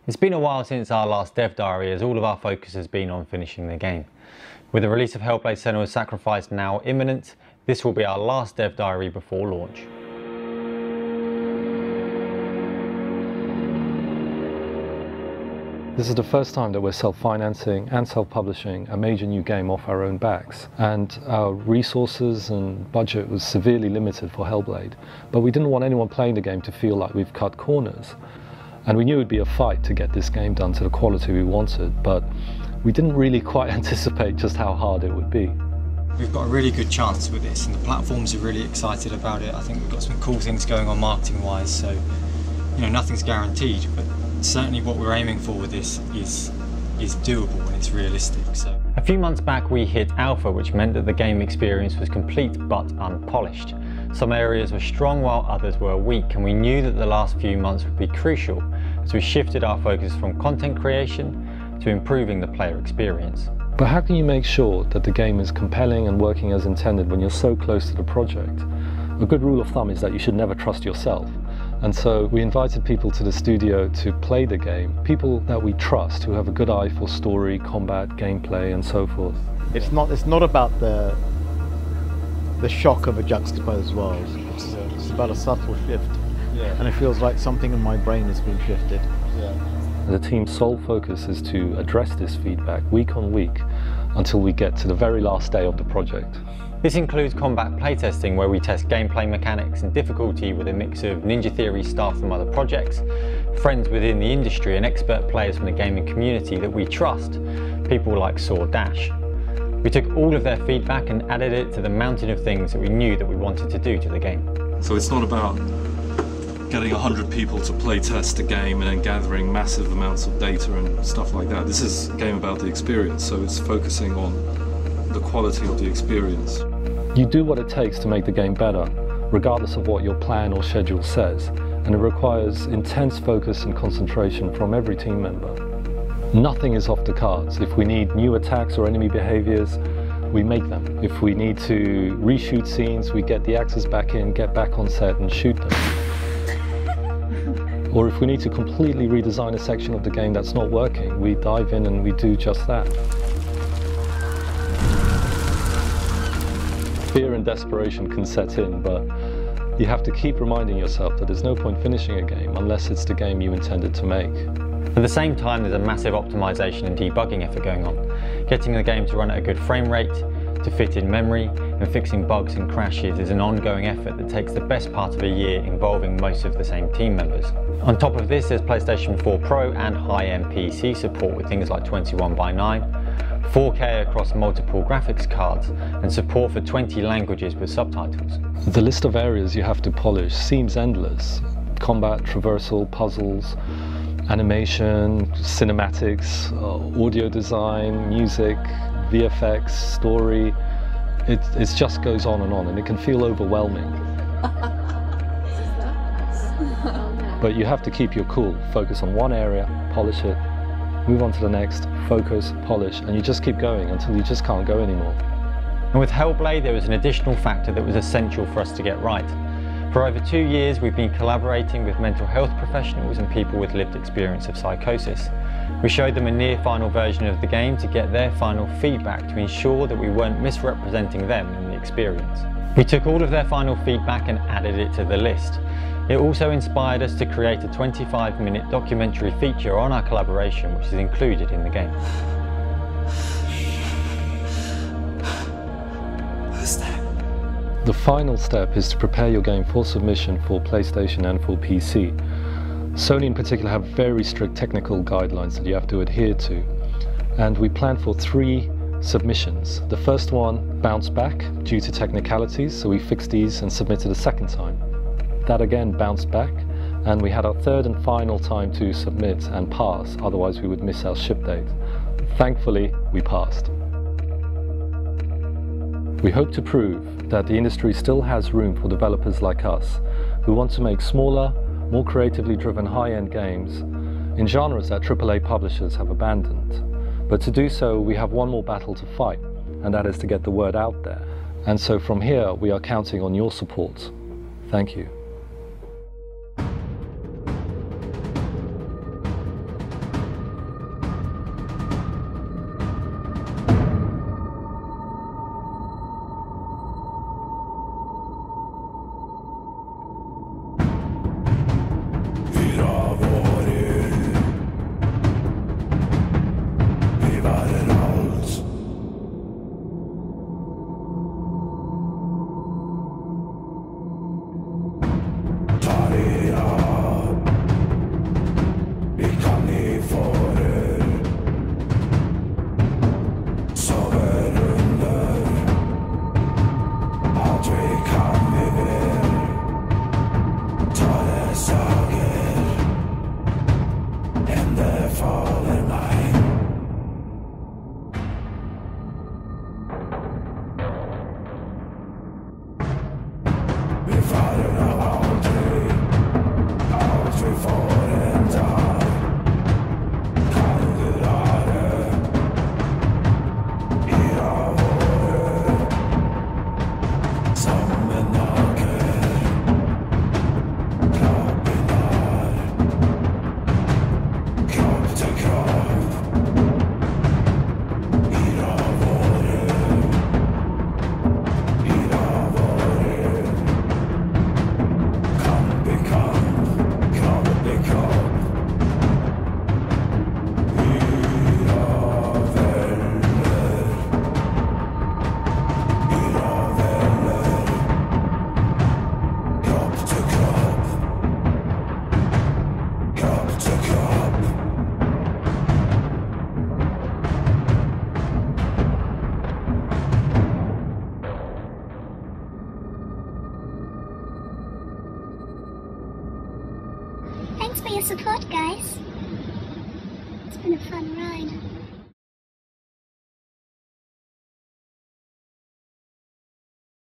It's been a while since our last dev diary, as all of our focus has been on finishing the game. With the release of Hellblade: Senua's Sacrifice now imminent, this will be our last dev diary before launch. This is the first time that we're self-financing and self-publishing a major new game off our own backs, and our resources and budget was severely limited for Hellblade, but we didn't want anyone playing the game to feel like we've cut corners. And we knew it would be a fight to get this game done to the quality we wanted, but we didn't really quite anticipate just how hard it would be. We've got a really good chance with this, and the platforms are really excited about it. I think we've got some cool things going on marketing-wise, so nothing's guaranteed, but certainly what we're aiming for with this is doable and it's realistic. So a few months back we hit alpha, which meant that the game experience was complete but unpolished. Some areas were strong while others were weak, and we knew that the last few months would be crucial as we shifted our focus from content creation to improving the player experience. But how can you make sure that the game is compelling and working as intended when you're so close to the project? A good rule of thumb is that you should never trust yourself. And so we invited people to the studio to play the game, people that we trust, who have a good eye for story, combat, gameplay and so forth. It's not about the shock of a juxtaposed world. It's about a subtle shift. Yeah. And it feels like something in my brain has been shifted. Yeah. The team's sole focus is to address this feedback week on week until we get to the very last day of the project. This includes combat playtesting, where we test gameplay mechanics and difficulty with a mix of Ninja Theory staff from other projects, friends within the industry and expert players from the gaming community that we trust, people like Saw Dash. We took all of their feedback and added it to the mountain of things that we knew that we wanted to do to the game. So it's not about getting 100 people to play test a game and then gathering massive amounts of data and stuff like that. This is a game about the experience, so it's focusing on the quality of the experience. You do what it takes to make the game better, regardless of what your plan or schedule says, and it requires intense focus and concentration from every team member. Nothing is off the cards. If we need new attacks or enemy behaviors, we make them. If we need to reshoot scenes, we get the actors back in, get back on set and shoot them. Or if we need to completely redesign a section of the game that's not working, we dive in and we do just that. Fear and desperation can set in, but you have to keep reminding yourself that there's no point finishing a game unless it's the game you intended to make. At the same time, there's a massive optimization and debugging effort going on. Getting the game to run at a good frame rate, to fit in memory, and fixing bugs and crashes is an ongoing effort that takes the best part of a year, involving most of the same team members. On top of this, there's PlayStation 4 Pro and high-end PC support with things like 21:9, 4K across multiple graphics cards, and support for 20 languages with subtitles. The list of areas you have to polish seems endless. Combat, traversal, puzzles, animation, cinematics, audio design, music, VFX, story. It just goes on, and it can feel overwhelming. But you have to keep your cool, focus on one area, polish it, move on to the next, focus, polish, and you just keep going until you just can't go anymore. And with Hellblade, there was an additional factor that was essential for us to get right. For over 2 years, we've been collaborating with mental health professionals and people with lived experience of psychosis. We showed them a near-final version of the game to get their final feedback to ensure that we weren't misrepresenting them in the experience. We took all of their final feedback and added it to the list. It also inspired us to create a 25-minute documentary feature on our collaboration, which is included in the game. Who's that? The final step is to prepare your game for submission for PlayStation and for PC. Sony in particular have very strict technical guidelines that you have to adhere to, and we planned for 3 submissions. The first one bounced back due to technicalities, so we fixed these and submitted a second time. That again bounced back, and we had our third and final time to submit and pass, otherwise we would miss our ship date. Thankfully, we passed. We hope to prove that the industry still has room for developers like us, who want to make smaller, more creatively driven high-end games in genres that AAA publishers have abandoned. But to do so, we have one more battle to fight, and that is to get the word out there. And so from here, we are counting on your support. Thank you. been a fun ride.